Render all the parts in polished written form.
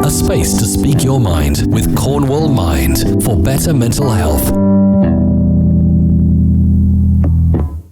a space to speak your mind with Cornwall Mind for better mental health.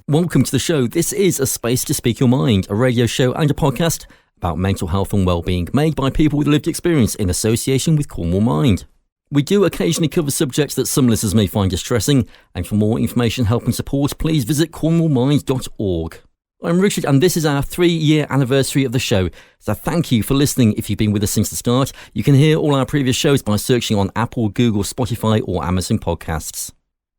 Welcome to the show. This is A Space to Speak Your Mind, a radio show and a podcast about mental health and well-being made by people with lived experience in association with Cornwall Mind. We do occasionally cover subjects that some listeners may find distressing, and for more information, help and support, please visit cornwallmind.org. I'm Richard, and this is our 3-year anniversary of the show, so thank you for listening. If you've been with us since the start, you can hear all our previous shows by searching on Apple, Google, Spotify or Amazon Podcasts.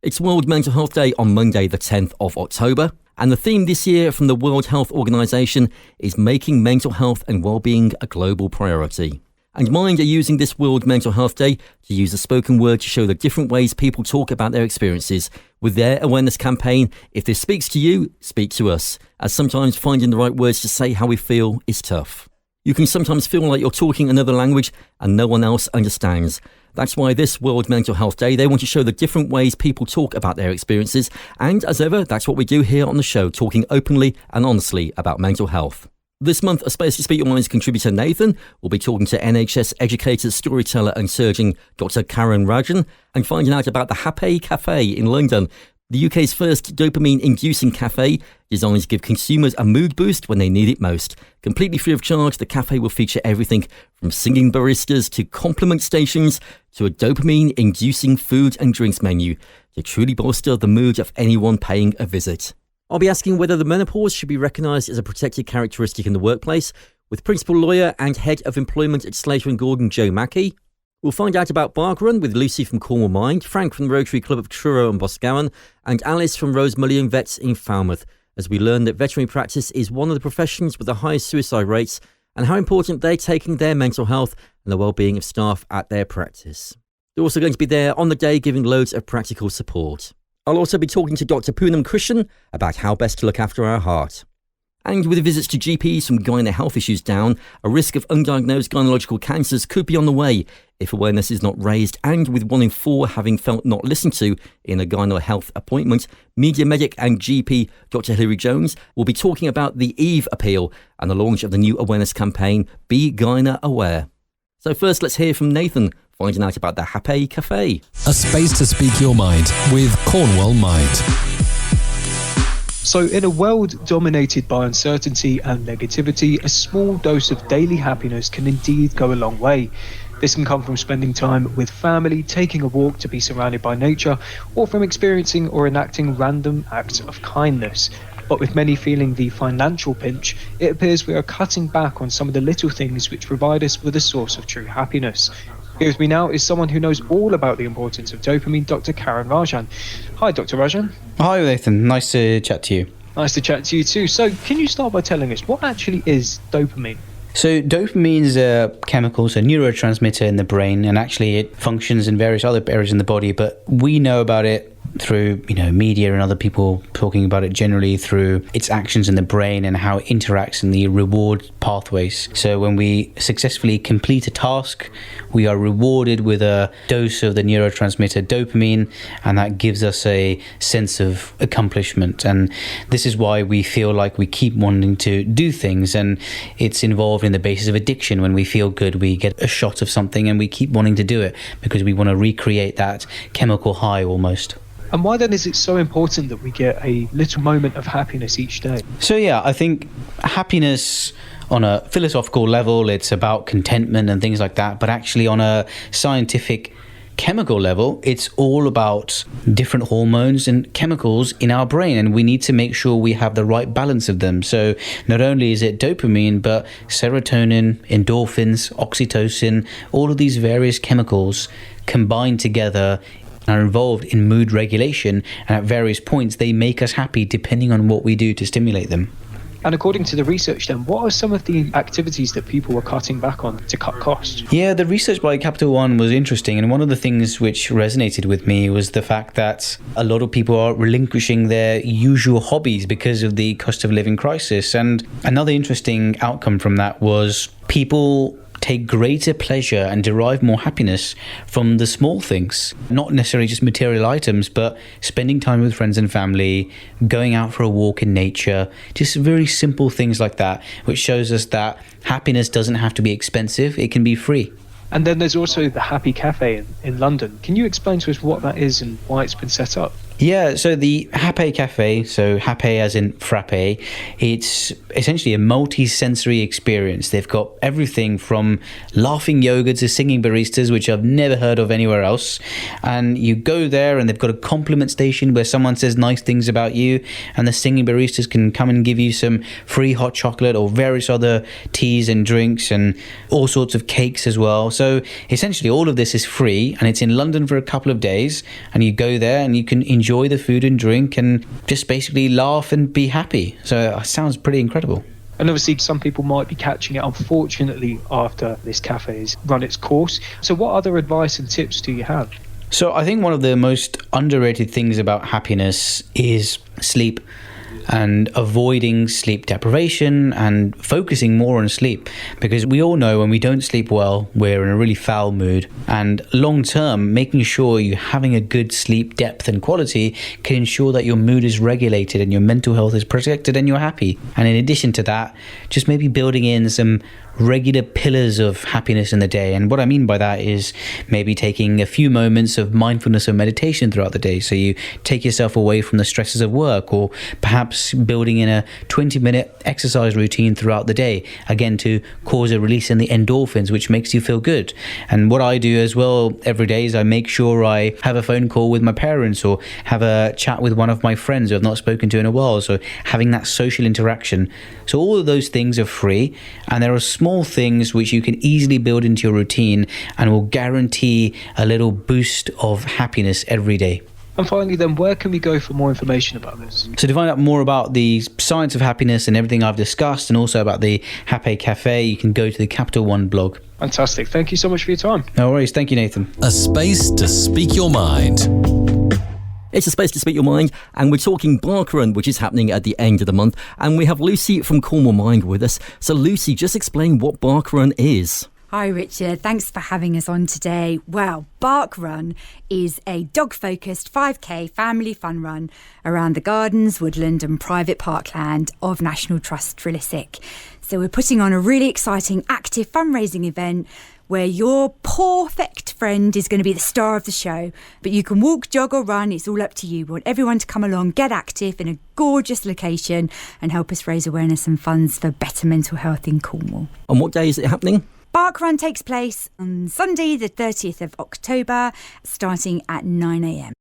It's World Mental Health Day on Monday the 10th of October, and the theme this year from the World Health Organization is making mental health and well-being a global priority. And Mind are using this World Mental Health Day to use the spoken word to show the different ways people talk about their experiences with their awareness campaign, If This Speaks to You, Speak to Us, as sometimes finding the right words to say how we feel is tough. You can sometimes feel like you're talking another language and no one else understands. That's why this World Mental Health Day, they want to show the different ways people talk about their experiences. And as ever, that's what we do here on the show, talking openly and honestly about mental health. This month, A Space to Speak Your Mind's contributor Nathan will be talking to NHS educator, storyteller and surgeon Dr. Karan Rajan and finding out about the Happé Café in London, the UK's first dopamine-inducing cafe designed to give consumers a mood boost when they need it most. Completely free of charge, the cafe will feature everything from singing baristas to compliment stations to a dopamine-inducing food and drinks menu to truly bolster the mood of anyone paying a visit. I'll be asking whether the menopause should be recognised as a protected characteristic in the workplace with principal lawyer and head of employment at Slater & Gordon, Joe Mackey. We'll find out about Barkrun with Lucy from Cornwall Mind, Frank from the Rotary Club of Truro and Boscawen, and Alice from Rosemullion Vets in Falmouth, as we learn that veterinary practice is one of the professions with the highest suicide rates and how important they're taking their mental health and the well-being of staff at their practice. They're also going to be there on the day giving loads of practical support. I'll also be talking to Dr. Poonam Krishnan about how best to look after our heart. And with visits to GPs from Gynae health issues down, a risk of undiagnosed gynecological cancers could be on the way if awareness is not raised, and with 1 in 4 having felt not listened to in a gynae health appointment, media medic and GP Dr. Hilary Jones will be talking about the EVE appeal and the launch of the new awareness campaign, Be Gynae Aware. So first, let's hear from Nathan, finding out about the Happé Café. A Space to Speak Your Mind with Cornwall Mind. So in a world dominated by uncertainty and negativity, a small dose of daily happiness can indeed go a long way. This can come from spending time with family, taking a walk to be surrounded by nature, or from experiencing or enacting random acts of kindness. But with many feeling the financial pinch, it appears we are cutting back on some of the little things which provide us with a source of true happiness. Here with me now is someone who knows all about the importance of dopamine, Dr. Karan Rajan. Hi, Dr. Rajan. Hi, Nathan. Nice to chat to you. Nice to chat to you too. So, can you start by telling us what actually is dopamine? So dopamine is a chemical, so neurotransmitter in the brain, and actually it functions in various other areas in the body, but we know about it through media and other people talking about it generally through its actions in the brain and how it interacts in the reward pathways. So when we successfully complete a task, we are rewarded with a dose of the neurotransmitter dopamine, and that gives us a sense of accomplishment. And this is why we feel like we keep wanting to do things, and it's involved in the basis of addiction. When we feel good, we get a shot of something and we keep wanting to do it because we want to recreate that chemical high almost. And why then is it so important that we get a little moment of happiness each day? So yeah, I think happiness on a philosophical level, it's about contentment and things like that. But actually on a scientific chemical level, it's all about different hormones and chemicals in our brain, and we need to make sure we have the right balance of them. So not only is it dopamine, but serotonin, endorphins, oxytocin, all of these various chemicals combined together are involved in mood regulation, and at various points they make us happy depending on what we do to stimulate them. And according to the research then, what are some of the activities that people are cutting back on to cut costs? Yeah, the research by Capital One was interesting, and one of the things which resonated with me was the fact that a lot of people are relinquishing their usual hobbies because of the cost of living crisis. And another interesting outcome from that was people take greater pleasure and derive more happiness from the small things, not necessarily just material items, but spending time with friends and family, going out for a walk in nature, just very simple things like that, which shows us that happiness doesn't have to be expensive, it can be free. And then there's also the Happé Café in London. Can you explain to us what that is and why it's been set up? Yeah, so the Happé Café, so Happé as in frappe, it's essentially a multi-sensory experience. They've got everything from laughing yoga to singing baristas, which I've never heard of anywhere else. And you go there and they've got a compliment station where someone says nice things about you, and the singing baristas can come and give you some free hot chocolate or various other teas and drinks and all sorts of cakes as well. So essentially all of this is free, and it's in London for a couple of days, and you go there and you can enjoy the food and drink and just basically laugh and be happy. So it sounds pretty incredible. And obviously some people might be catching it, unfortunately, after this cafe has run its course. So what other advice and tips do you have? So I think one of the most underrated things about happiness is sleep, and avoiding sleep deprivation and focusing more on sleep, because we all know when we don't sleep well, we're in a really foul mood. And long term, making sure you're having a good sleep depth and quality can ensure that your mood is regulated and your mental health is protected and you're happy. And in addition to that, just maybe building in some regular pillars of happiness in the day. And what I mean by that is maybe taking a few moments of mindfulness or meditation throughout the day, so you take yourself away from the stresses of work, or perhaps building in a 20-minute exercise routine throughout the day, again to cause a release in the endorphins, which makes you feel good. And what I do as well every day is I make sure I have a phone call with my parents or have a chat with one of my friends who I've not spoken to in a while, so having that social interaction. So all of those things are free, and there are small things which you can easily build into your routine and will guarantee a little boost of happiness every day. And finally then, where can we go for more information about this? So to find out more about the science of happiness and everything I've discussed, and also about the Happé Café, you can go to the Capital One blog. Fantastic. Thank you so much for your time. No worries. Thank you, Nathan. A space to speak your mind. It's a space to speak your mind, and we're talking Barkrun, which is happening at the end of the month. And we have Lucy from Cornwall Mind with us. So Lucy, just explain what Barkrun is. Hi Richard, thanks for having us on today. Well, Barkrun is a dog-focused 5k family fun run around the gardens, woodland and private parkland of National Trust Trillisick. So we're putting on a really exciting active fundraising event where your perfect friend is going to be the star of the show. But you can walk, jog or run, it's all up to you. We want everyone to come along, get active in a gorgeous location and help us raise awareness and funds for better mental health in Cornwall. On what day is it happening? Barkrun takes place on Sunday the 30th of October, starting at 9 a.m.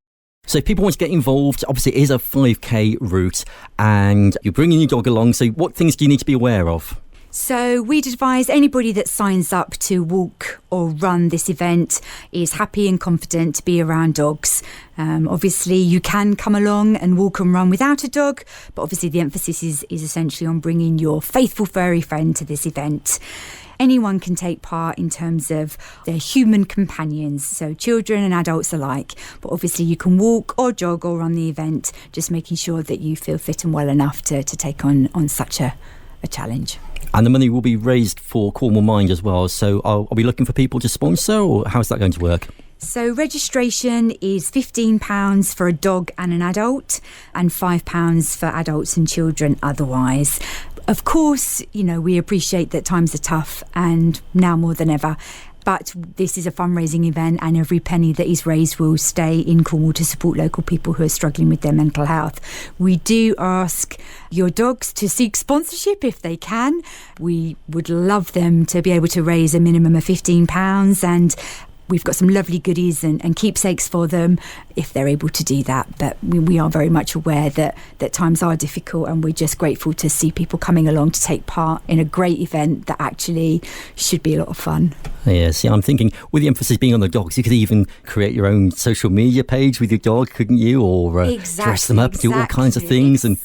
So if people want to get involved, obviously it is a 5k route and you're bringing your dog along. So what things do you need to be aware of? So we'd advise anybody that signs up to walk or run this event is happy and confident to be around dogs. Obviously, you can come along and walk and run without a dog, but obviously the emphasis is essentially on bringing your faithful furry friend to this event. Anyone can take part in terms of their human companions, so children and adults alike. But obviously you can walk or jog or run the event, just making sure that you feel fit and well enough to take on such a challenge. And the money will be raised for Cornwall Mind as well. So are we looking for people to sponsor, or how's that going to work? So registration is £15 for a dog and an adult, and £5 for adults and children otherwise. Of course, you know, we appreciate that times are tough, and now more than ever. But this is a fundraising event, and every penny that is raised will stay in Cornwall to support local people who are struggling with their mental health. We do ask your dogs to seek sponsorship if they can. We would love them to be able to raise a minimum of £15, and we've got some lovely goodies and keepsakes for them if they're able to do that. But we are very much aware that times are difficult, and we're just grateful to see people coming along to take part in a great event that actually should be a lot of fun. Yes, I'm thinking with the emphasis being on the dogs, you could even create your own social media page with your dog, couldn't you? Or dress them up, do all kinds of things and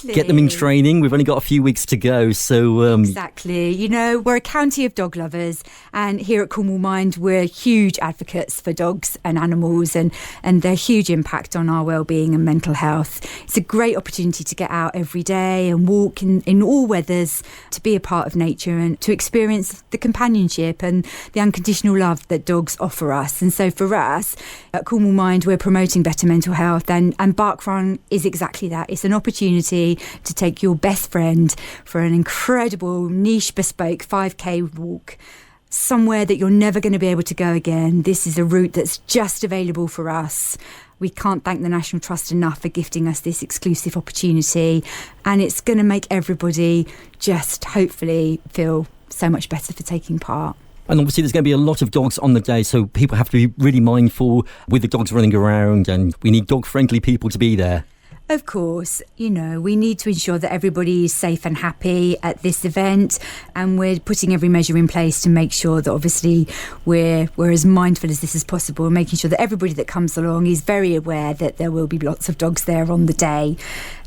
get them in training. We've only got a few weeks to go. So Exactly. You know, we're a county of dog lovers, and here at Cornwall Mind, we're huge advocates for dogs and animals and their huge impact on our well-being and mental health. It's a great opportunity to get out every day and walk in all weathers, to be a part of nature and to experience the companionship and the unconditional love that dogs offer us. And so for us at Cornwall Mind, we're promoting better mental health, and Barkrun is exactly that. It's an opportunity to take your best friend for an incredible niche bespoke 5k walk somewhere that you're never going to be able to go again. This is a route that's just available for us. We can't thank the National Trust enough for gifting us this exclusive opportunity, and it's going to make everybody just hopefully feel so much better for taking part. And obviously there's going to be a lot of dogs on the day, so people have to be really mindful with the dogs running around, and we need dog-friendly people to be there. Of course, we need to ensure that everybody is safe and happy at this event, and we're putting every measure in place to make sure that obviously we're as mindful as this is possible, and making sure that everybody that comes along is very aware that there will be lots of dogs there on the day.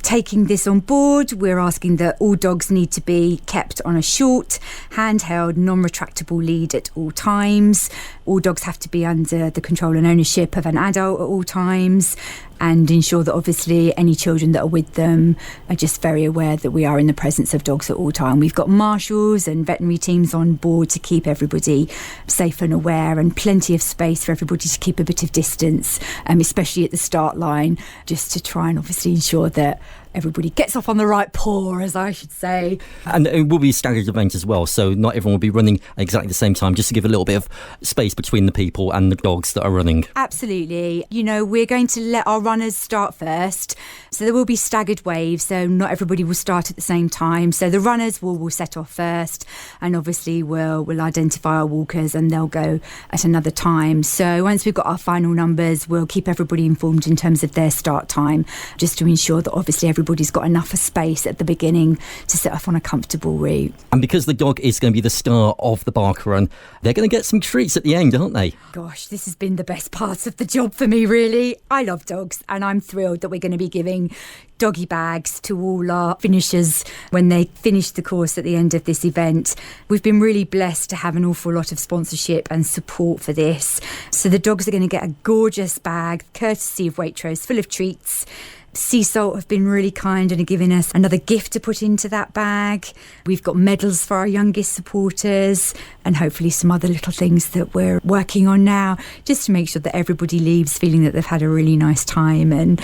Taking this on board, we're asking that all dogs need to be kept on a short, handheld, non-retractable lead at all times. All dogs have to be under the control and ownership of an adult at all times, and ensure that obviously any children that are with them are just very aware that we are in the presence of dogs at all time. We've got marshals and veterinary teams on board to keep everybody safe and aware, and plenty of space for everybody to keep a bit of distance, especially at the start line, just to try and obviously ensure that everybody gets off on the right paw, as I should say. And it will be a staggered event as well, so not everyone will be running at exactly the same time, just to give a little bit of space between the people and the dogs that are running. Absolutely. We're going to let our runners start first, so there will be staggered waves, so not everybody will start at the same time. So the runners will set off first, and obviously we'll identify our walkers, and they'll go at another time. So once we've got our final numbers, we'll keep everybody informed in terms of their start time, just to ensure that obviously everybody's got enough space at the beginning to set off on a comfortable route. And because the dog is going to be the star of the Barkrun, they're going to get some treats at the end, aren't they? Gosh, this has been the best part of the job for me, really. I love dogs, and I'm thrilled that we're going to be giving doggy bags to all our finishers when they finish the course at the end of this event. We've been really blessed to have an awful lot of sponsorship and support for this. So the dogs are going to get a gorgeous bag, courtesy of Waitrose, full of treats. Sea Salt have been really kind and are giving us another gift to put into that bag. We've got medals for our youngest supporters, and hopefully some other little things that we're working on now, just to make sure that everybody leaves feeling that they've had a really nice time and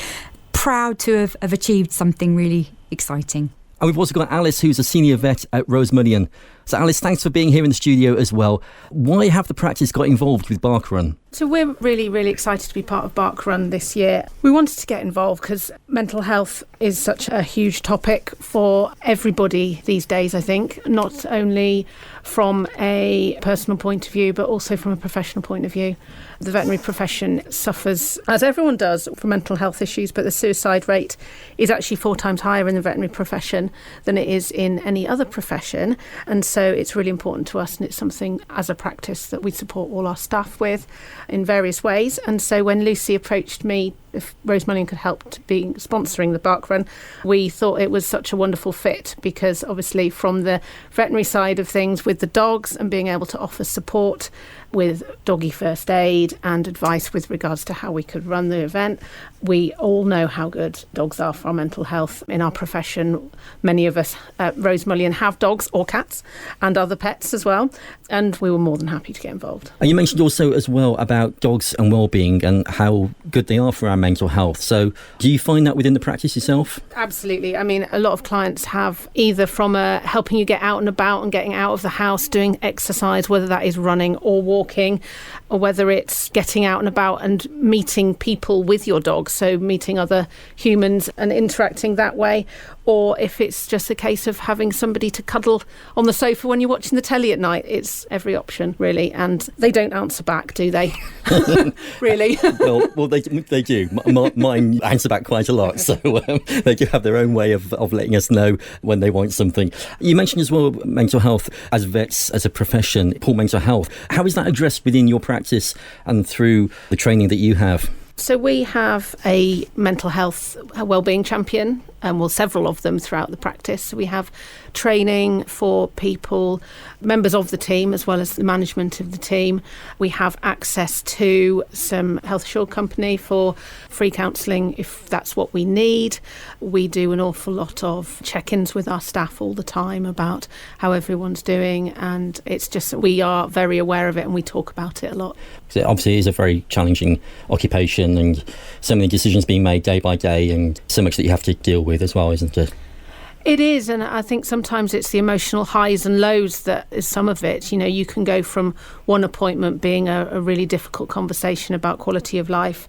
proud to have achieved something really exciting. And we've also got Alice, who's a senior vet at Rosemullion. So Alice, thanks for being here in the studio as well. Why have the practice got involved with Barkrun? So we're really, really excited to be part of Barkrun this year. We wanted to get involved because mental health is such a huge topic for everybody these days, I think, not only from a personal point of view, but also from a professional point of view. The veterinary profession suffers, as everyone does, from mental health issues, but the suicide rate is actually 4 times higher in the veterinary profession than it is in any other profession. And so it's really important to us, and it's something as a practice that we support all our staff with in various ways. And so when Lucy approached me, if Rosemullion could help to be sponsoring the Barkrun, we thought it was such a wonderful fit, because obviously from the veterinary side of things with the dogs and being able to offer support with doggy first aid and advice with regards to how we could run the event. We all know how good dogs are for our mental health in our profession. Many of us at Rosemullion have dogs or cats and other pets as well, and we were more than happy to get involved. And you mentioned also as well about dogs and well-being and how good they are for our mental health. So do you find that within the practice yourself? Absolutely. I mean, a lot of clients have either from helping you get out and about and getting out of the house, doing exercise, whether that is running or walking, or whether it's getting out and about and meeting people with your dog, so meeting other humans and interacting that way, or if it's just a case of having somebody to cuddle on the sofa when you're watching the telly at night. It's every option, really, and they don't answer back, do they? Really? well, they do. Mine answer back quite a lot, so they do have their own way of letting us know when they want something. You mentioned as well mental health as vets, as a profession, poor mental health. How is that addressed within your practice and through the training that you have? So we have a mental health wellbeing champion, and several of them throughout the practice. So we have training for people, members of the team, as well as the management of the team. We have access to some health assured company for free counselling if that's what we need. We do an awful lot of check-ins with our staff all the time about how everyone's doing, and it's just that we are very aware of it and we talk about it a lot. So obviously it is a very challenging occupation, and so many decisions being made day by day, and so much that you have to deal with as well, isn't it? It is, and I think sometimes it's the emotional highs and lows that is some of it. You know, you can go from one appointment being a really difficult conversation about quality of life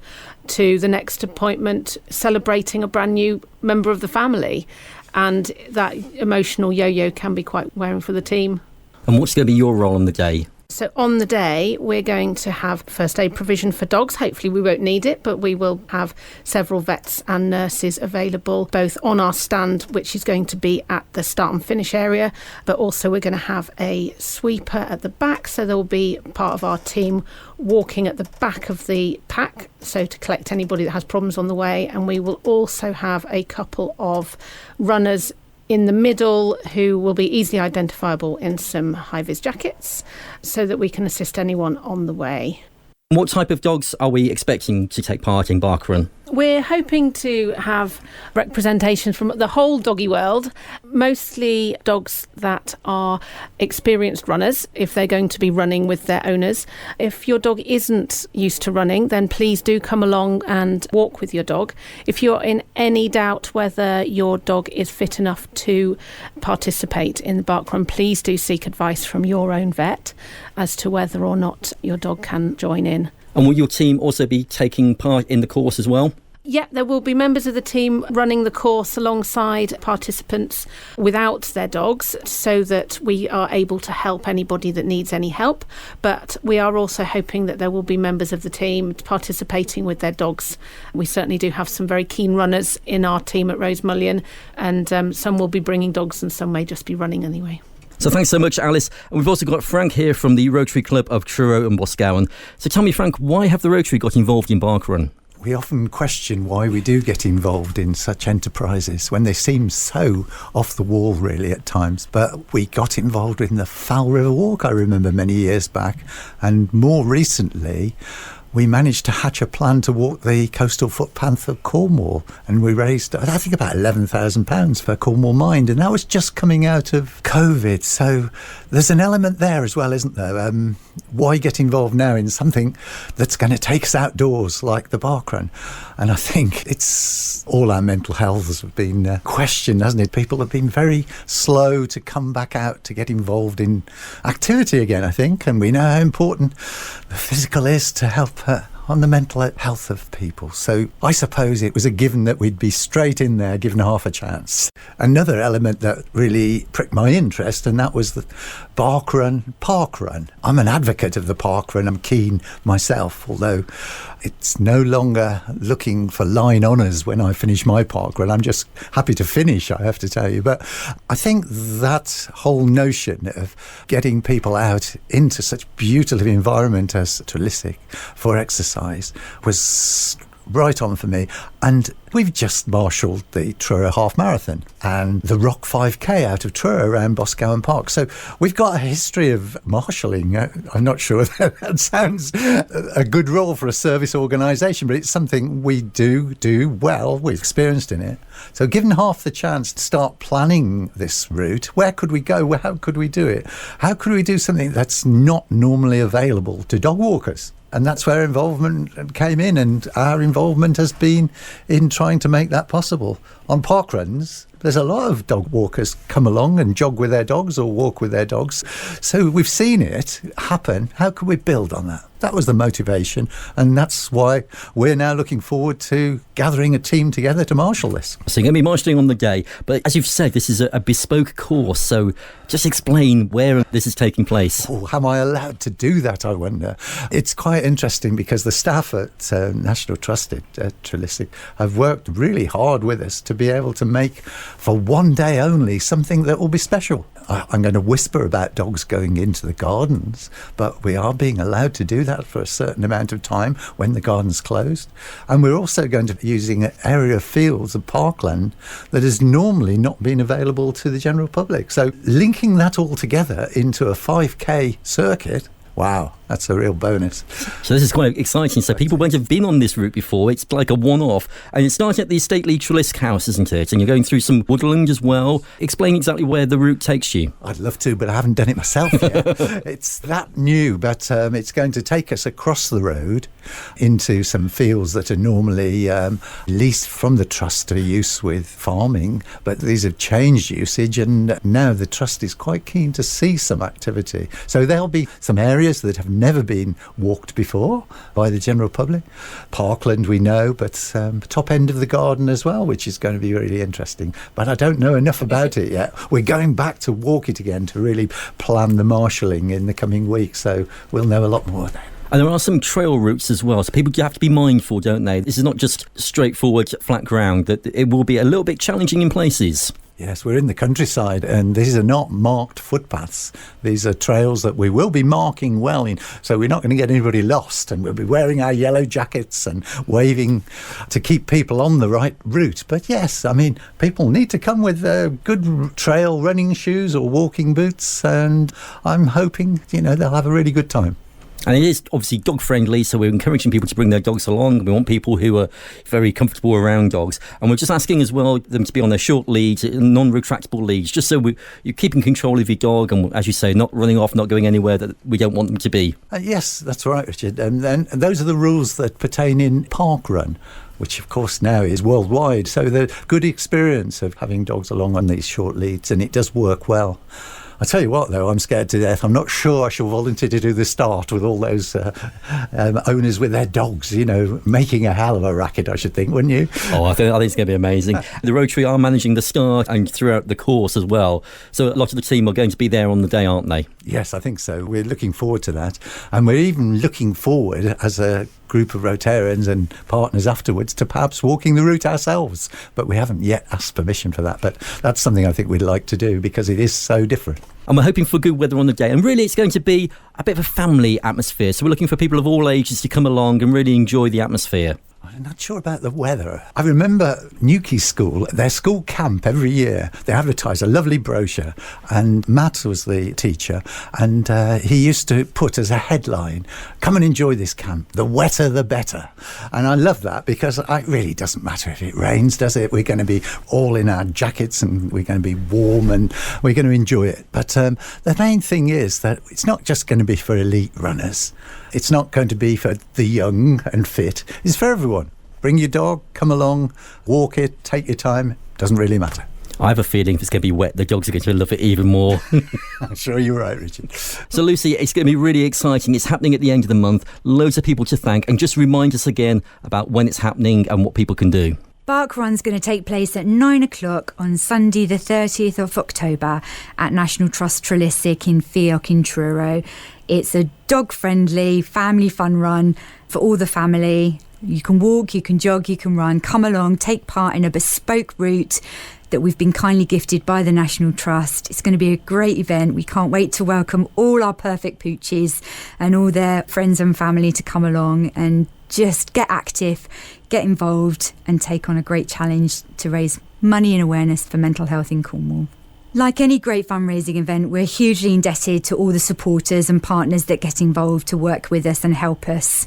to the next appointment celebrating a brand new member of the family. And that emotional yo-yo can be quite wearing for the team. And what's going to be your role on the day? So on the day, we're going to have first aid provision for dogs. Hopefully we won't need it, but we will have several vets and nurses available, both on our stand, which is going to be at the start and finish area, but also we're going to have a sweeper at the back. So there will be part of our team walking at the back of the pack, so to collect anybody that has problems on the way. And we will also have a couple of runners in the middle who will be easily identifiable in some high-vis jackets so that we can assist anyone on the way. What type of dogs are we expecting to take part in Barkrun? We're hoping to have representation from the whole doggy world, mostly dogs that are experienced runners, if they're going to be running with their owners. If your dog isn't used to running, then please do come along and walk with your dog. If you're in any doubt whether your dog is fit enough to participate in the Barkrun, please do seek advice from your own vet as to whether or not your dog can join in. And will your team also be taking part in the course as well? Yeah, there will be members of the team running the course alongside participants without their dogs so that we are able to help anybody that needs any help. But we are also hoping that there will be members of the team participating with their dogs. We certainly do have some very keen runners in our team at Rosemullion, and some will be bringing dogs and some may just be running anyway. So thanks so much, Alice. And we've also got Frank here from the Rotary Club of Truro and Boscawen. So tell me, Frank, why have the Rotary got involved in Barkrun? We often question why we do get involved in such enterprises when they seem so off the wall, really, at times. But we got involved in the Foul River Walk, I remember, many years back. And more recently, we managed to hatch a plan to walk the coastal footpath of Cornwall, and we raised, I think, about £11,000 for Cornwall Mind, and that was just coming out of COVID. So there's an element there as well, isn't there? Why get involved now in something that's going to take us outdoors like the Barkrun? And I think it's all our mental health has been questioned, hasn't it? People have been very slow to come back out to get involved in activity again, I think, and we know how important the physical is to help on the mental health of people. So I suppose it was a given that we'd be straight in there, given half a chance. Another element that really pricked my interest, and that was the Barkrun Parkrun. I'm an advocate of the Parkrun. I'm keen myself, although it's no longer looking for line honours when I finish my parkrun. I'm just happy to finish, I have to tell you. But I think that whole notion of getting people out into such beautiful environment as Truro for exercise was right on for me. And we've just marshalled the Truro Half Marathon and the Rock 5K out of Truro around Boscawen Park. So we've got a history of marshalling. I'm not sure that sounds a good role for a service organisation, but it's something we do well. We've experienced in it. So given half the chance to start planning this route, where could we go? How could we do it? How could we do something that's not normally available to dog walkers? And that's where involvement came in, and our involvement has been in trying to make that possible. On parkruns, there's a lot of dog walkers come along and jog with their dogs or walk with their dogs. So we've seen it happen. How can we build on that? That was the motivation, and that's why we're now looking forward to gathering a team together to marshal this. So you're going to be marshalling on the day, but as you've said, this is a bespoke course, so just explain where this is taking place. Oh, am I allowed to do that, I wonder? It's quite interesting because the staff at National Trust at Truro have worked really hard with us to be able to make, for one day only, something that will be special. I'm going to whisper about dogs going into the gardens, but we are being allowed to do that for a certain amount of time when the garden's closed. And we're also going to be using an area of fields of parkland that has normally not been available to the general public. So linking that all together into a 5K circuit Wow, that's a real bonus. So this is quite exciting. So people won't have been on this route before. It's like a one-off. And it's starting at the stately Trelisk House, isn't it? And you're going through some woodland as well. Explain exactly where the route takes you. I'd love to, but I haven't done it myself yet. It's that new, but it's going to take us across the road into some fields that are normally leased from the Trust to use with farming, but these have changed usage, and now the Trust is quite keen to see some activity. So there'll be some areas that have never been walked before by the general public. Parkland we know, but top end of the garden as well, which is going to be really interesting. But I don't know enough about it yet. We're going back to walk it again to really plan the marshalling in the coming weeks, so we'll know a lot more then. And there are some trail routes as well, so people have to be mindful, don't they? This is not just straightforward, flat ground, that it will be a little bit challenging in places. Yes, we're in the countryside, and these are not marked footpaths. These are trails that we will be marking well in, so we're not going to get anybody lost, and we'll be wearing our yellow jackets and waving to keep people on the right route. But yes, I mean, people need to come with good trail running shoes or walking boots, and I'm hoping, they'll have a really good time. And it is obviously dog friendly, so we're encouraging people to bring their dogs along. We want people who are very comfortable around dogs. And we're just asking as well them to be on their short leads, non-retractable leads, just so you're keeping control of your dog and, as you say, not running off, not going anywhere that we don't want them to be. Yes, that's right, Richard. And those are the rules that pertain in Barkrun, which of course now is worldwide. So the good experience of having dogs along on these short leads, and it does work well. I tell you what, though, I'm scared to death. I'm not sure I shall volunteer to do the start with all those owners with their dogs, making a hell of a racket, I should think, wouldn't you? Oh, I think it's going to be amazing. The Rotary are managing the start and throughout the course as well. So a lot of the team are going to be there on the day, aren't they? Yes, I think so. We're looking forward to that. And we're even looking forward as a group of Rotarians and partners afterwards to perhaps walking the route ourselves. But we haven't yet asked permission for that. But that's something I think we'd like to do because it is so different. And we're hoping for good weather on the day. And really, it's going to be a bit of a family atmosphere. So we're looking for people of all ages to come along and really enjoy the atmosphere. I'm not sure about the weather. I remember Newquay School, their school camp every year, they advertise a lovely brochure, and Matt was the teacher, and he used to put as a headline, "Come and enjoy this camp, the wetter the better." And I love that because it really doesn't matter if it rains, does it? We're going to be all in our jackets and we're going to be warm and we're going to enjoy it. But the main thing is that it's not just going to be for elite runners. It's not going to be for the young and fit. It's for everyone. Bring your dog, come along, walk it, take your time. Doesn't really matter. I have a feeling if it's going to be wet, the dogs are going to love it even more. I'm sure you're right, Richard. So, Lucy, it's going to be really exciting. It's happening at the end of the month. Loads of people to thank. And just remind us again about when it's happening and what people can do. Barkrun's going to take place at 9 o'clock on Sunday the 30th of October at National Trust Trelisk in Fiach in Truro. It's a dog-friendly, family fun run for all the family. You can walk, you can jog, you can run. Come along, take part in a bespoke route that we've been kindly gifted by the National Trust. It's going to be a great event. We can't wait to welcome all our perfect pooches and all their friends and family to come along and just get active, get involved and take on a great challenge to raise money and awareness for mental health in Cornwall. Like any great fundraising event, we're hugely indebted to all the supporters and partners that get involved to work with us and help us.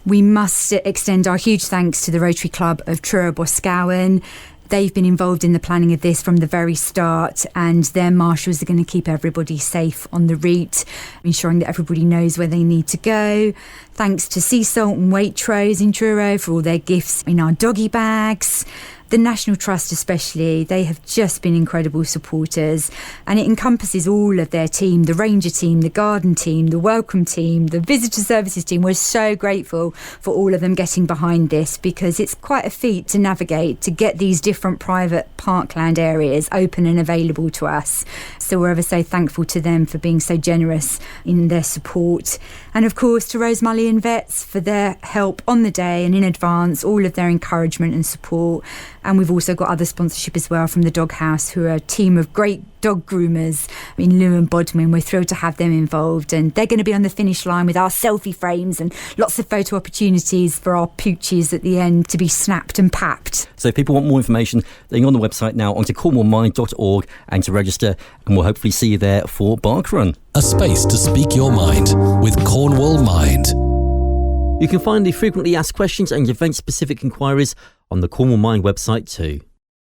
We must extend our huge thanks to the Rotary Club of Truro Boscawen. They've been involved in the planning of this from the very start, and their marshals are going to keep everybody safe on the route, ensuring that everybody knows where they need to go. Thanks to Sea Salt and Waitrose in Truro for all their gifts in our doggy bags. The National Trust especially, they have just been incredible supporters, and it encompasses all of their team, the ranger team, the garden team, the welcome team, the visitor services team. We're so grateful for all of them getting behind this because it's quite a feat to navigate, to get these different private parkland areas open and available to us. So we're ever so thankful to them for being so generous in their support. And of course to Rosemullion Vets for their help on the day and in advance, all of their encouragement and support. And we've also got other sponsorship as well from the Dog House, who are a team of great dog groomers in Lou and Bodmin. We're thrilled to have them involved, and they're going to be on the finish line with our selfie frames and lots of photo opportunities for our pooches at the end to be snapped and papped. So if people want more information, they're on the website now onto cornwallmind.org and to register, and and we'll hopefully see you there for Barkrun. A space to speak your mind with Cornwall Mind. You can find the frequently asked questions and event-specific inquiries on the Cornwall Mind website too.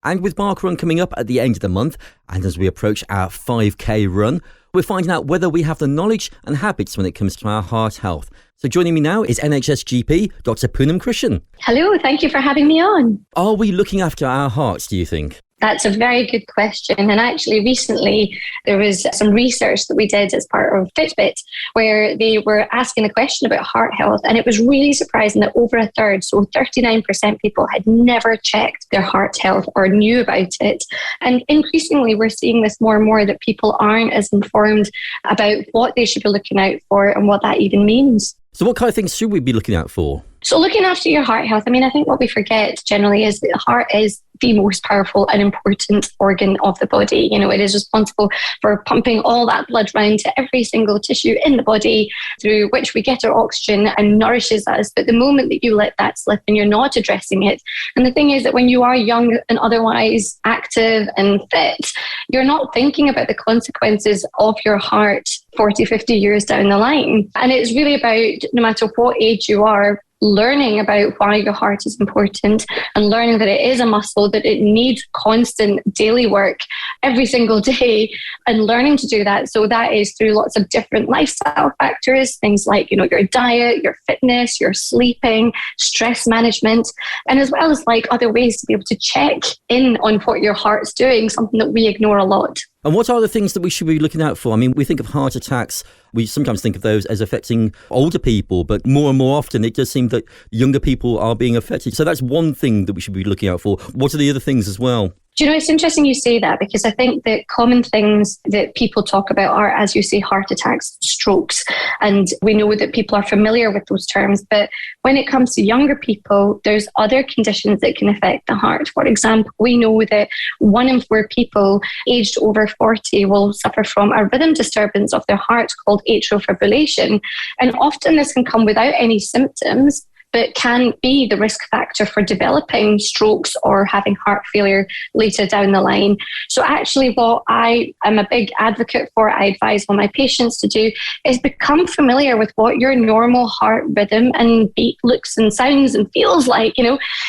And with Barkrun coming up at the end of the month, and as we approach our 5K run, we're finding out whether we have the knowledge and habits when it comes to our heart health. So joining me now is NHS GP, Dr. Poonam Krishnan. Hello, thank you for having me on. Are we looking after our hearts, do you think? That's a very good question. And actually, recently, there was some research that we did as part of Fitbit, where they were asking a question about heart health. And it was really surprising that over a third, so 39% people had never checked their heart health or knew about it. And increasingly, we're seeing this more and more, that people aren't as informed about what they should be looking out for and what that even means. So what kind of things should we be looking out for? So looking after your heart health, I think what we forget generally is that the heart is the most powerful and important organ of the body. It is responsible for pumping all that blood round to every single tissue in the body, through which we get our oxygen and nourishes us. But the moment that you let that slip and you're not addressing it, and the thing is that when you are young and otherwise active and fit, you're not thinking about the consequences of your heart 40, 50 years down the line. And it's really about, no matter what age you are, learning about why your heart is important and learning that it is a muscle, that it needs constant daily work every single day, and learning to do that. So that is through lots of different lifestyle factors, things like, your diet, your fitness, your sleeping, stress management, and as well as other ways to be able to check in on what your heart's doing, something that we ignore a lot. And what are the things that we should be looking out for? We think of heart attacks. We sometimes think of those as affecting older people, but more and more often it does seem that younger people are being affected. So that's one thing that we should be looking out for. What are the other things as well? It's interesting you say that, because I think that common things that people talk about are, as you say, heart attacks, strokes. And we know that people are familiar with those terms. But when it comes to younger people, there's other conditions that can affect the heart. For example, we know that 1 in 4 people aged over 40 will suffer from a rhythm disturbance of their heart called atrial fibrillation. And often this can come without any symptoms, but can be the risk factor for developing strokes or having heart failure later down the line. So actually what I am a big advocate for, I advise all my patients to do, is become familiar with what your normal heart rhythm and beat looks and sounds and feels like,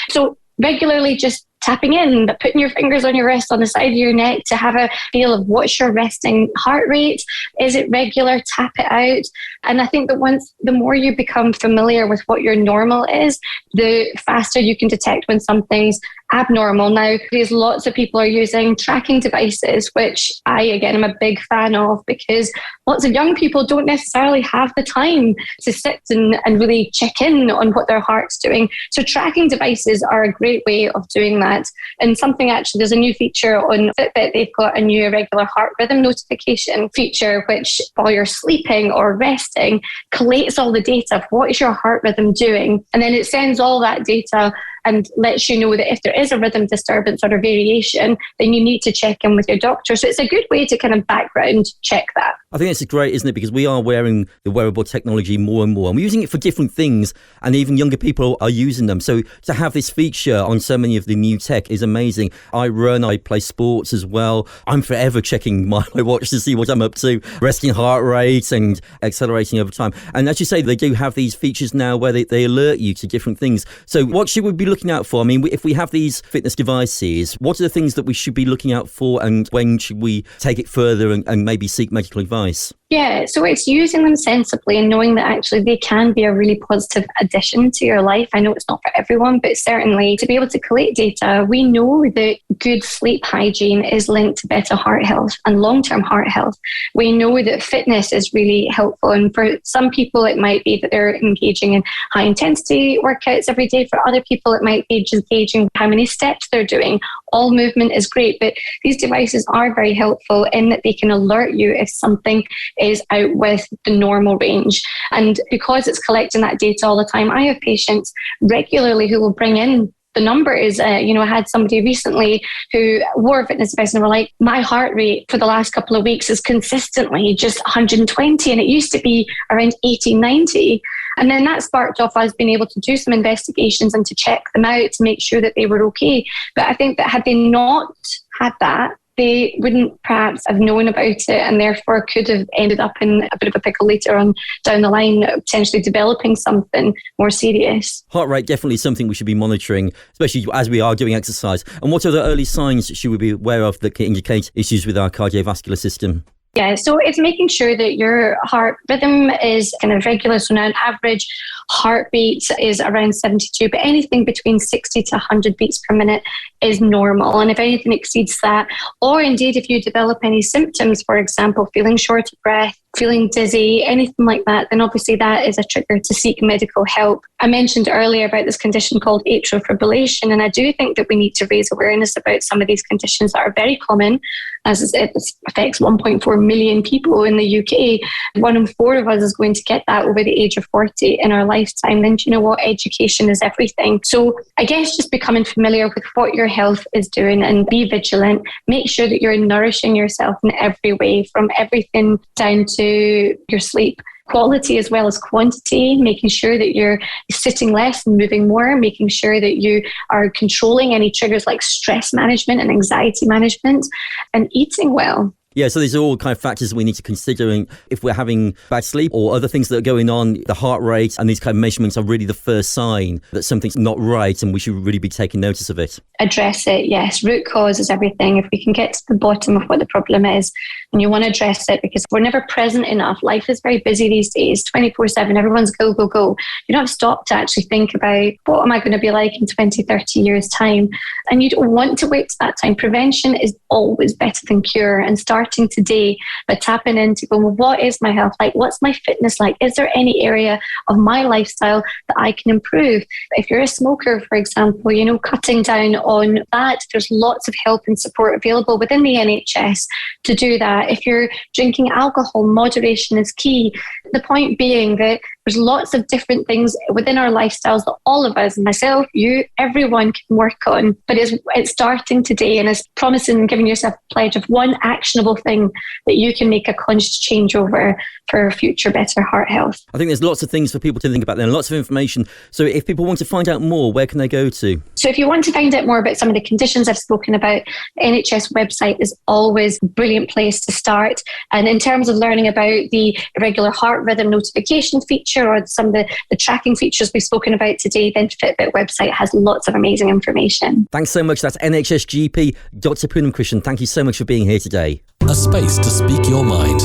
So regularly just tapping in, but putting your fingers on your wrist on the side of your neck to have a feel of what's your resting heart rate. Is it regular? Tap it out. And I think that the more you become familiar with what your normal is, the faster you can detect when something's abnormal. Now, there's lots of people are using tracking devices, which I, again, am a big fan of, because lots of young people don't necessarily have the time to sit and really check in on what their heart's doing. So tracking devices are a great way of doing that. And something, actually, there's a new feature on Fitbit. They've got a new irregular heart rhythm notification feature, which while you're sleeping or resting, collates all the data of what is your heart rhythm doing. And then it sends all that data and lets you know that if there is a rhythm disturbance or a variation, then you need to check in with your doctor. So it's a good way to kind of background check that. I think it's great, isn't it? Because we are wearing the wearable technology more and more, and we're using it for different things, and even younger people are using them. So to have this feature on so many of the new tech is amazing. I run, I play sports as well. I'm forever checking my watch to see what I'm up to, resting heart rate and accelerating over time. And as you say, they do have these features now where they alert you to different things. So what should we be looking out for? If we have these fitness devices, what are the things that we should be looking out for, and when should we take it further and maybe seek medical advice? Yeah, so it's using them sensibly and knowing that actually they can be a really positive addition to your life. I know it's not for everyone, but certainly to be able to collate data, we know that good sleep hygiene is linked to better heart health and long-term heart health. We know that fitness is really helpful, and for some people it might be that they're engaging in high intensity workouts every day. For other people it might be just gauging how many steps they're doing. All movement is great, but these devices are very helpful in that they can alert you if something is out with the normal range. And because it's collecting that data all the time, I have patients regularly who will bring in the numbers. I had somebody recently who wore a fitness device and were like, my heart rate for the last couple of weeks is consistently just 120, and it used to be around 80, 90. And then that sparked off us being able to do some investigations and to check them out to make sure that they were okay. But I think that had they not had that, they wouldn't perhaps have known about it and therefore could have ended up in a bit of a pickle later on down the line, potentially developing something more serious. Heart rate definitely something we should be monitoring, especially as we are doing exercise. And what other early signs should we be aware of that can indicate issues with our cardiovascular system? Yeah, so it's making sure that your heart rhythm is kind of regular. So now an average heartbeat is around 72, but anything between 60 to 100 beats per minute is normal. And if anything exceeds that, or indeed if you develop any symptoms, for example, feeling short of breath, feeling dizzy, anything like that, then obviously that is a trigger to seek medical help. I mentioned earlier about this condition called atrial fibrillation, and I do think that we need to raise awareness about some of these conditions that are very common, as it affects 1.4 million people in the UK. 1 in 4 of us is going to get that over the age of 40 in our lifetime. Then do you know what? Education is everything. So I guess just becoming familiar with what your health is doing and be vigilant. Make sure that you're nourishing yourself in every way, from everything down to your sleep. Quality as well as quantity, making sure that you're sitting less and moving more, making sure that you are controlling any triggers like stress management and anxiety management, and eating well. Yeah, so these are all kind of factors we need to consider if we're having bad sleep or other things that are going on. The heart rate and these kind of measurements are really the first sign that something's not right and we should really be taking notice of it. Address it, yes. Root cause is everything. If we can get to the bottom of what the problem is, and you want to address it, because we're never present enough. Life is very busy these days, 24/7. Everyone's go, go, go. You don't stop to actually think about what am I going to be like in 20, 30 years' time. And you don't want to wait to that time. Prevention is always better than cure. And starting today by tapping into going, well, what is my health like? What's my fitness like? Is there any area of my lifestyle that I can improve? If you're a smoker, for example, cutting down on that, there's lots of help and support available within the NHS to do that. If you're drinking alcohol, moderation is key. The point being that there's lots of different things within our lifestyles that all of us, myself, you, everyone can work on. But it's starting today, and it's promising and giving yourself a pledge of one actionable thing that you can make a conscious change over for future better heart health. I think there's lots of things for people to think about there and lots of information. So if people want to find out more, where can they go to? So if you want to find out more about some of the conditions I've spoken about, the NHS website is always a brilliant place to start. And in terms of learning about the irregular heart rhythm notification feature or some of the tracking features we've spoken about today, then Fitbit website has lots of amazing information. Thanks so much. That's NHS GP, Dr. Poonam Krishnan. Thank you so much for being here today. A space to speak your mind.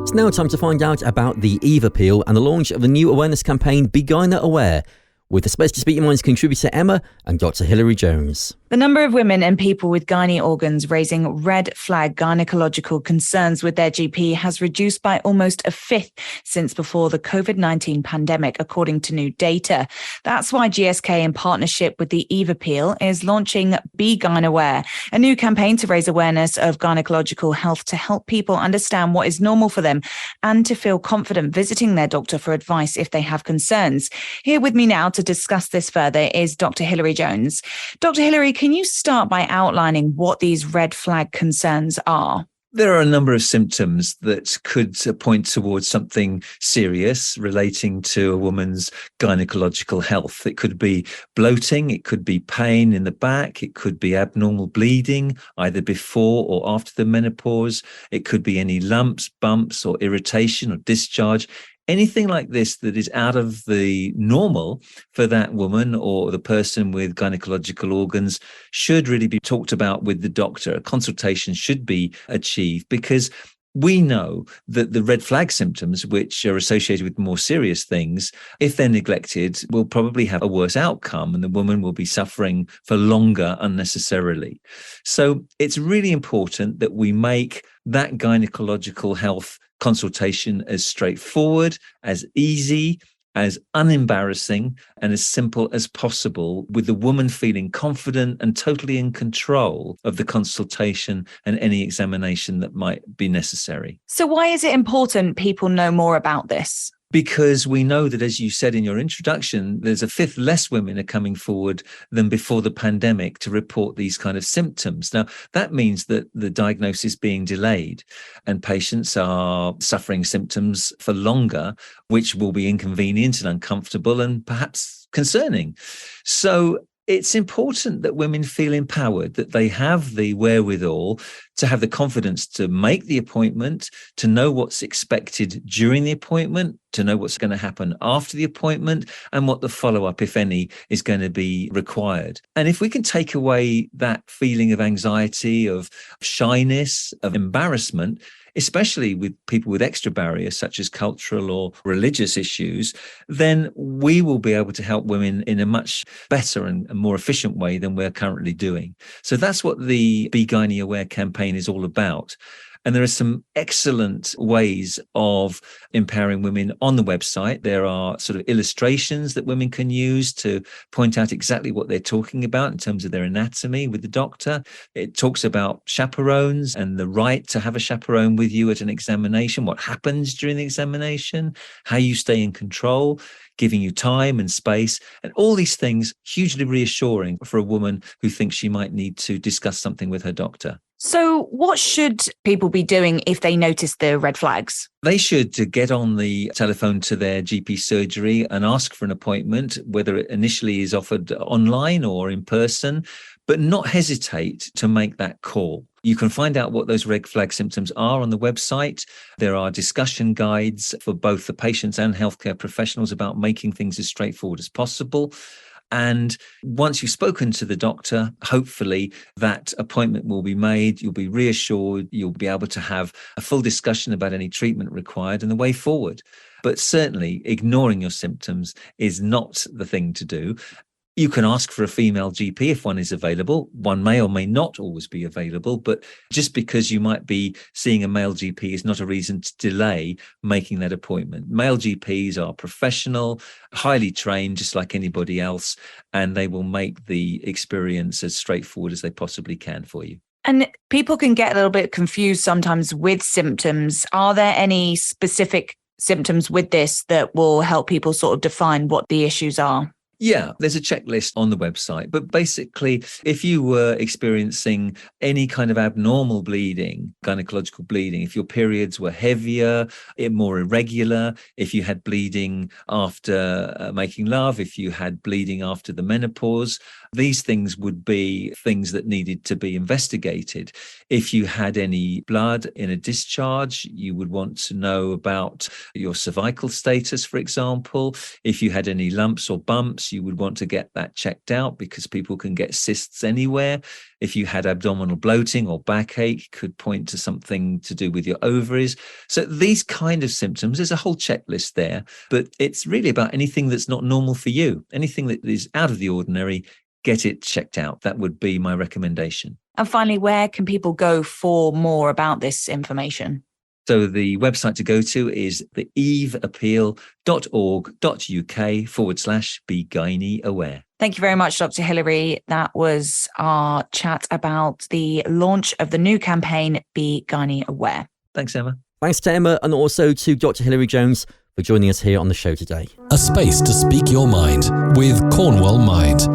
It's now time to find out about the Eve Appeal and the launch of the new awareness campaign, Be Gynae Aware, with the Space to Speak Your Mind's contributor Emma and Dr. Hilary Jones. The number of women and people with gynae organs raising red flag gynecological concerns with their GP has reduced by almost a fifth since before the COVID-19 pandemic, according to new data. That's why GSK, in partnership with the Eve Appeal, is launching Be Gynae Aware, a new campaign to raise awareness of gynecological health to help people understand what is normal for them and to feel confident visiting their doctor for advice if they have concerns. Here with me now to discuss this further is Dr. Hilary Jones. Dr. Hilary, can you start by outlining what these red flag concerns are? There are a number of symptoms that could point towards something serious relating to a woman's gynecological health. It could be bloating, it could be pain in the back, it could be abnormal bleeding, either before or after the menopause. It could be any lumps, bumps, or irritation or discharge. Anything like this that is out of the normal for that woman or the person with gynecological organs should really be talked about with the doctor. A consultation should be achieved because we know that the red flag symptoms, which are associated with more serious things, if they're neglected, will probably have a worse outcome and the woman will be suffering for longer unnecessarily. So it's really important that we make that gynecological health consultation as straightforward, as easy, as unembarrassing, and as simple as possible, with the woman feeling confident and totally in control of the consultation and any examination that might be necessary. So why is it important people know more about this? Because we know that, as you said in your introduction, there's a fifth less women are coming forward than before the pandemic to report these kind of symptoms. Now, that means that the diagnosis is being delayed and patients are suffering symptoms for longer, which will be inconvenient and uncomfortable and perhaps concerning. So it's important that women feel empowered, that they have the wherewithal to have the confidence to make the appointment, to know what's expected during the appointment, to know what's going to happen after the appointment, and what the follow-up, if any, is going to be required. And if we can take away that feeling of anxiety, of shyness, of embarrassment, especially with people with extra barriers such as cultural or religious issues, then we will be able to help women in a much better and more efficient way than we're currently doing. So that's what the Be Gynae Aware campaign is all about. And there are some excellent ways of empowering women on the website. There are sort of illustrations that women can use to point out exactly what they're talking about in terms of their anatomy with the doctor. It talks about chaperones and the right to have a chaperone with you at an examination, what happens during the examination, how you stay in control, giving you time and space, and all these things hugely reassuring for a woman who thinks she might need to discuss something with her doctor. So what should people be doing if they notice the red flags? They should get on the telephone to their GP surgery and ask for an appointment, whether it initially is offered online or in person, but not hesitate to make that call. You can find out what those red flag symptoms are on the website. There are discussion guides for both the patients and healthcare professionals about making things as straightforward as possible. And once you've spoken to the doctor, hopefully that appointment will be made. You'll be reassured. You'll be able to have a full discussion about any treatment required and the way forward. But certainly ignoring your symptoms is not the thing to do. You can ask for a female GP if one is available. One may or may not always be available, but just because you might be seeing a male GP is not a reason to delay making that appointment. Male GPs are professional, highly trained, just like anybody else, and they will make the experience as straightforward as they possibly can for you. And people can get a little bit confused sometimes with symptoms. Are there any specific symptoms with this that will help people sort of define what the issues are? Yeah, there's a checklist on the website. But basically, if you were experiencing any kind of abnormal bleeding, gynecological bleeding, if your periods were heavier, more irregular, if you had bleeding after making love, if you had bleeding after the menopause, these things would be things that needed to be investigated. If you had any blood in a discharge, you would want to know about your cervical status, for example. If you had any lumps or bumps, you would want to get that checked out because people can get cysts anywhere. If you had abdominal bloating or backache, could point to something to do with your ovaries. So these kind of symptoms, there's a whole checklist there, but it's really about anything that's not normal for you, anything that is out of the ordinary. Get it checked out. That would be my recommendation. And finally, where can people go for more about this information? So the website to go to is the eveappeal.org.uk/Be Gynae Aware. Thank you very much, Dr. Hilary. That was our chat about the launch of the new campaign, Be Gynae Aware. Thanks, Emma. Thanks to Emma and also to Dr. Hilary Jones for joining us here on the show today. A space to speak your mind with Cornwall Mind.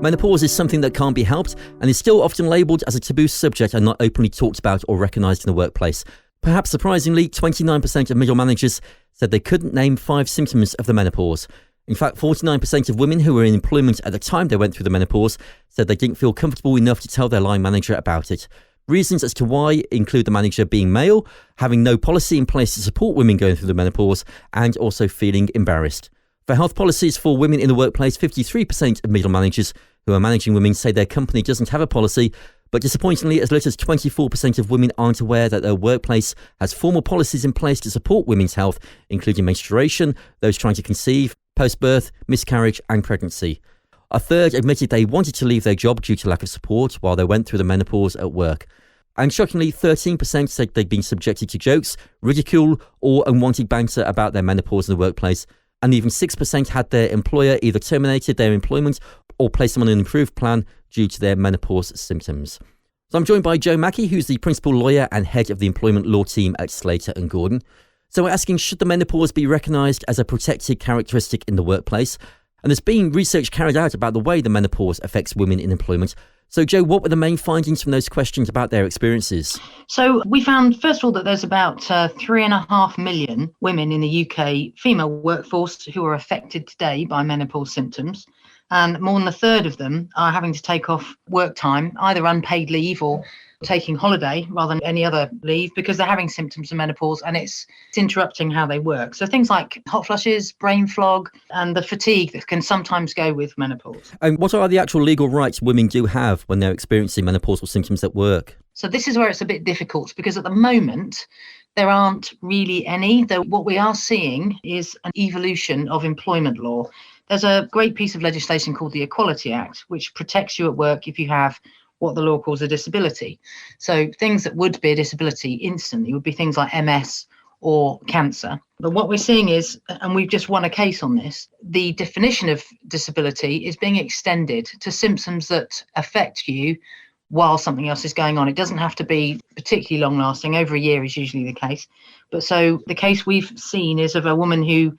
Menopause is something that can't be helped and is still often labelled as a taboo subject and not openly talked about or recognised in the workplace. Perhaps surprisingly, 29% of middle managers said they couldn't name 5 symptoms of the menopause. In fact, 49% of women who were in employment at the time they went through the menopause said they didn't feel comfortable enough to tell their line manager about it. Reasons as to why include the manager being male, having no policy in place to support women going through the menopause, and also feeling embarrassed. For health policies for women in the workplace, 53% of middle managers who are managing women say their company doesn't have a policy, but disappointingly, as little as 24% of women aren't aware that their workplace has formal policies in place to support women's health, including menstruation, those trying to conceive, post-birth, miscarriage and pregnancy. A third admitted they wanted to leave their job due to lack of support while they went through the menopause at work. And shockingly, 13% said they'd been subjected to jokes, ridicule or unwanted banter about their menopause in the workplace. And even 6% had their employer either terminated their employment or placed them on an improved plan due to their menopause symptoms. So I'm joined by Joe Mackey, who's the principal lawyer and head of the employment law team at Slater & Gordon. So we're asking, should the menopause be recognised as a protected characteristic in the workplace? And there's been research carried out about the way the menopause affects women in employment. So, Jo, what were the main findings from those questions about their experiences? So we found, first of all, that there's about 3.5 million women in the UK female workforce who are affected today by menopause symptoms. And more than a third of them are having to take off work time, either unpaid leave or taking holiday rather than any other leave, because they're having symptoms of menopause and it's interrupting how they work. So things like hot flushes, brain fog, and the fatigue that can sometimes go with menopause. And what are the actual legal rights women do have when they're experiencing menopausal symptoms at work? So this is where it's a bit difficult, because at the moment, there aren't really any, though what we are seeing is an evolution of employment law. There's a great piece of legislation called the Equality Act, which protects you at work if you have what the law calls a disability. So things that would be a disability instantly would be things like MS or cancer. But what we're seeing is, and we've just won a case on this, the definition of disability is being extended to symptoms that affect you while something else is going on. It doesn't have to be particularly long lasting. Over a year is usually the case. But so the case we've seen is of a woman who,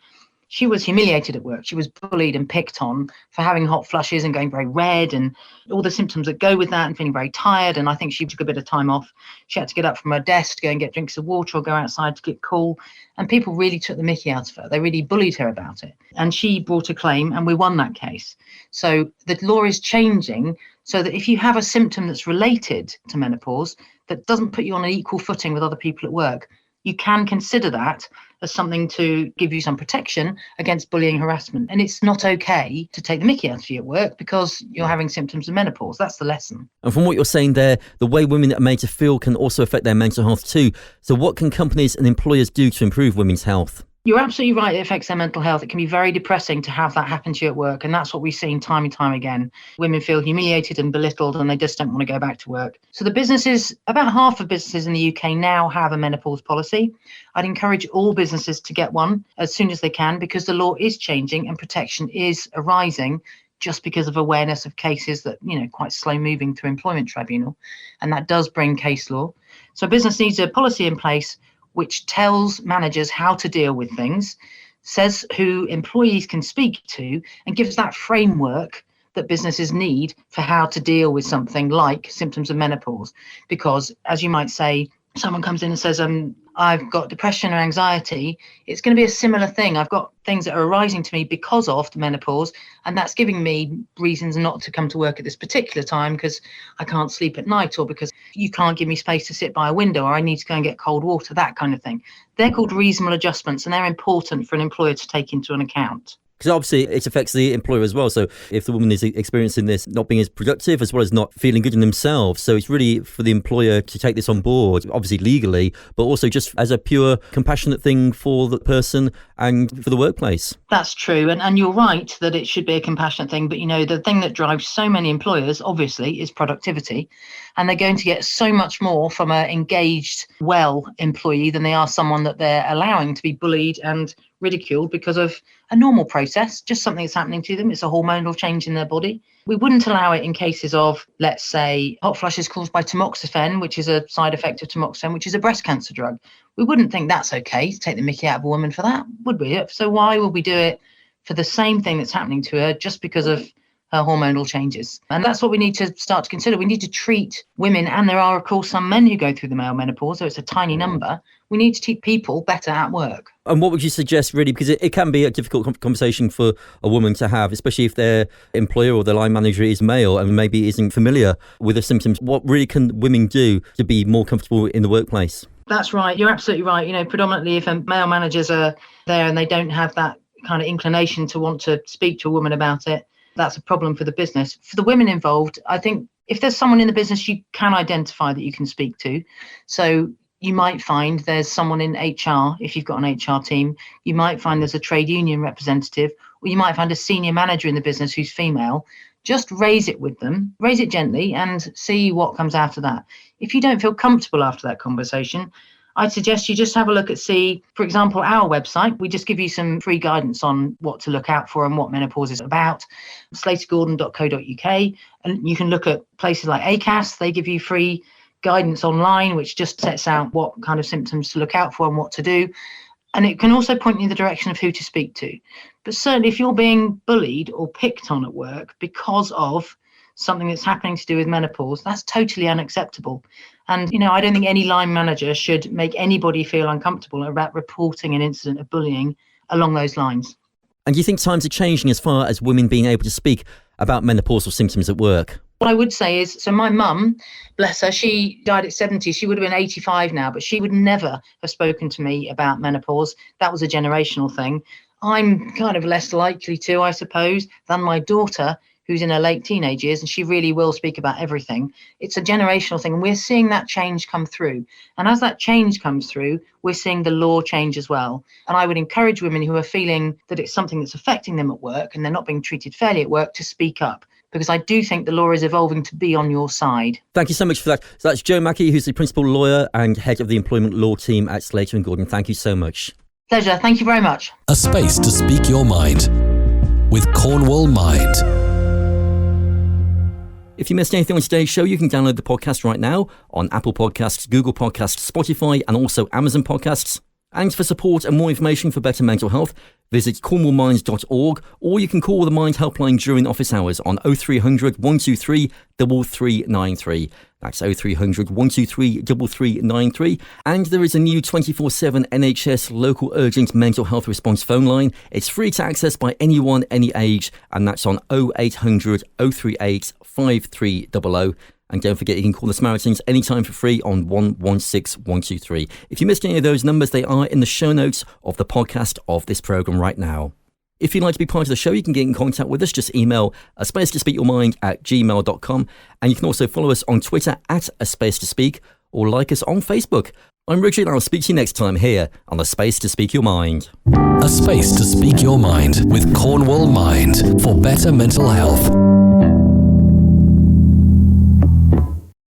she was humiliated at work. She was bullied and picked on for having hot flushes and going very red and all the symptoms that go with that, and feeling very tired. And I think she took a bit of time off. She had to get up from her desk to go and get drinks of water or go outside to get cool. And people really took the mickey out of her. They really bullied her about it. And she brought a claim and we won that case. So the law is changing so that if you have a symptom that's related to menopause that doesn't put you on an equal footing with other people at work, you can consider that as something to give you some protection against bullying, harassment. And it's not okay to take the mickey out of you at work because you're having symptoms of menopause. That's the lesson. And from what you're saying there, the way women are made to feel can also affect their mental health too. So what can companies and employers do to improve women's health? You're absolutely right. It affects their mental health. It can be very depressing to have that happen to you at work. And that's what we've seen time and time again. Women feel humiliated and belittled and they just don't want to go back to work. So the businesses, about half of businesses in the UK now have a menopause policy. I'd encourage all businesses to get one as soon as they can, because the law is changing and protection is arising just because of awareness of cases that, quite slow moving through employment tribunal. And that does bring case law. So business needs a policy in place which tells managers how to deal with things, says who employees can speak to, and gives that framework that businesses need for how to deal with something like symptoms of menopause. Because, as you might say, someone comes in and says, I've got depression or anxiety, it's going to be a similar thing. I've got things that are arising to me because of the menopause, and that's giving me reasons not to come to work at this particular time because I can't sleep at night, or because you can't give me space to sit by a window, or I need to go and get cold water, that kind of thing. They're called reasonable adjustments, and they're important for an employer to take into an account. Because obviously it affects the employer as well. So if the woman is experiencing this, not being as productive as well as not feeling good in themselves. So it's really for the employer to take this on board, obviously legally, but also just as a pure compassionate thing for the person and for the workplace. That's true. And you're right that it should be a compassionate thing. But, the thing that drives so many employers, obviously, is productivity. And they're going to get so much more from an engaged, well employee than they are someone that they're allowing to be bullied and ridiculed because of a normal process, just something that's happening to them. It's a hormonal change in their body. We wouldn't allow it in cases of, let's say, hot flushes caused by tamoxifen, which is a side effect of tamoxifen, which is a breast cancer drug. We wouldn't think that's okay to take the mickey out of a woman for that, would we? So why would we do it for the same thing that's happening to her just because of her hormonal changes? And that's what we need to start to consider. We need to treat women, and there are, of course, some men who go through the male menopause, so it's a tiny number. We need to treat people better at work. And what would you suggest, really, because it can be a difficult conversation for a woman to have, especially if their employer or their line manager is male and maybe isn't familiar with the symptoms. What really can women do to be more comfortable in the workplace? That's right. You're absolutely right. Predominantly if male managers are there and they don't have that kind of inclination to want to speak to a woman about it, that's a problem for the business. For the women involved, I think if there's someone in the business you can identify that you can speak to, so you might find there's someone in HR, if you've got an HR team, you might find there's a trade union representative, or you might find a senior manager in the business who's female. Just raise it with them, raise it gently and see what comes out of that. If you don't feel comfortable after that conversation, I'd suggest you just have a look at, for example, our website. We just give you some free guidance on what to look out for and what menopause is about, slatergordon.co.uk. And you can look at places like ACAS. They give you free guidance online, which just sets out what kind of symptoms to look out for and what to do. And it can also point you in the direction of who to speak to. But certainly if you're being bullied or picked on at work because of something that's happening to do with menopause, that's totally unacceptable. And, I don't think any line manager should make anybody feel uncomfortable about reporting an incident of bullying along those lines. And do you think times are changing as far as women being able to speak about menopausal symptoms at work? What I would say is, so my mum, bless her, she died at 70. She would have been 85 now, but she would never have spoken to me about menopause. That was a generational thing. I'm kind of less likely to, I suppose, than my daughter, who's in her late teenage years, and she really will speak about everything. It's a generational thing, and we're seeing that change come through. And as that change comes through, we're seeing the law change as well. And I would encourage women who are feeling that it's something that's affecting them at work and they're not being treated fairly at work to speak up, because I do think the law is evolving to be on your side. Thank you so much for that. So that's Jo Mackey, who's the principal lawyer and head of the employment law team at Slater & Gordon. Thank you so much. Pleasure. Thank you very much. A space to speak your mind with Cornwall Mind. If you missed anything on today's show, you can download the podcast right now on Apple Podcasts, Google Podcasts, Spotify, and also Amazon Podcasts. And for support and more information for better mental health, visit cornwallmind.org, or you can call the Mind Helpline during office hours on 0300 123 3393. That's 0300 123 3393. And there is a new 24/7 NHS local urgent mental health response phone line. It's free to access by anyone, any age, and that's on 0800 038 5300. And don't forget, you can call the Samaritans anytime for free on 116 123. If you missed any of those numbers, they are in the show notes of the podcast of this programme right now. If you'd like to be part of the show, you can get in contact with us. Just email aspacetospeakyourmind@gmail.com. And you can also follow us on Twitter @aspacetospeak, or like us on Facebook. I'm Richard, and I'll speak to you next time here on A Space to Speak Your Mind. A space to speak your mind with Cornwall Mind for better mental health.